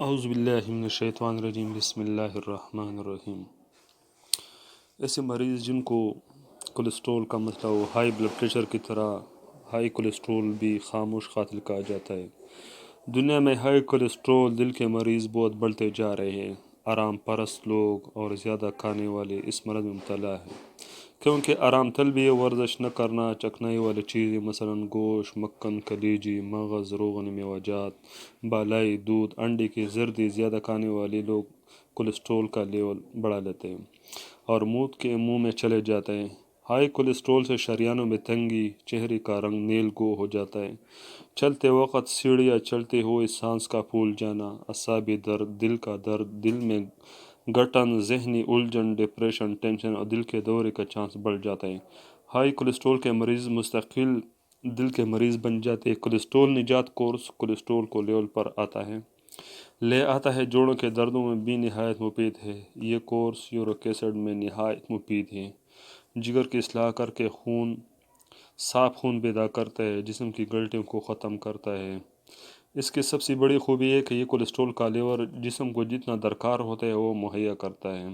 اعوذ باللہ من الشیطان الرجیم، بسم اللہ الرحمن الرحیم۔ ایسے مریض جن کو کولیسٹرول کا مسئلہ ہو، ہائی بلڈ پریشر کی طرح ہائی کولیسٹرول بھی خاموش قاتل کہا جاتا ہے۔ دنیا میں ہائی کولیسٹرول دل کے مریض بہت بڑھتے جا رہے ہیں۔ آرام پرست لوگ اور زیادہ کھانے والے اس مرض میں مبتلا ہیں، کیونکہ آرام طلبی ورزش نہ کرنا، چکنائی والی چیزیں مثلا گوشت، مکھن، کلیجی، مغز، روغن میوہ، بالائی، دودھ، انڈے کی زردی زیادہ کھانے والے لوگ کولیسٹرول کا لیول بڑھا لیتے ہیں اور موت کے منہ میں چلے جاتے ہیں۔ ہائی کولیسٹرول سے شریانوں میں تنگی، چہرے کا رنگ نیل گو ہو جاتا ہے، چلتے وقت سیڑھیاں چڑھتے ہوئے سانس کا پھول جانا، اعصابی درد، دل کا درد، دل میں گھٹن، ذہنی الجھن، ڈپریشن، ٹینشن اور دل کے دورے کا چانس بڑھ جاتا ہے۔ ہائی کولیسٹرول کے مریض مستقل دل کے مریض بن جاتے ہیں۔ کولیسٹرول نجات کورس کولیسٹرول کو لیول پر لے آتا ہے، جوڑوں کے دردوں میں بھی نہایت مفید ہے۔ یہ کورس یورک ایسڈ میں نہایت مفید ہے، جگر کی اصلاح کر کے صاف خون پیدا کرتا ہے، جسم کی گلٹیوں کو ختم کرتا ہے۔ اس کی سب سے بڑی خوبی ہے کہ یہ کولیسٹرول کا لیول جسم کو جتنا درکار ہوتا ہے وہ مہیا کرتا ہے۔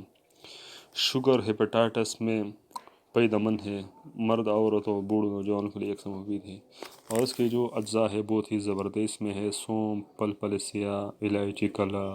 شوگر ہیپاٹائٹس میں فائدہ مند ہے، مرد، عورتوں، بوڑھوں، نوجوانوں کے لیے یکساں مفید ہے، اور اس کے جو اجزاء ہے بہت ہی زبردست میں ہے: سونف، پل پل سیاہ، الائچی کلا،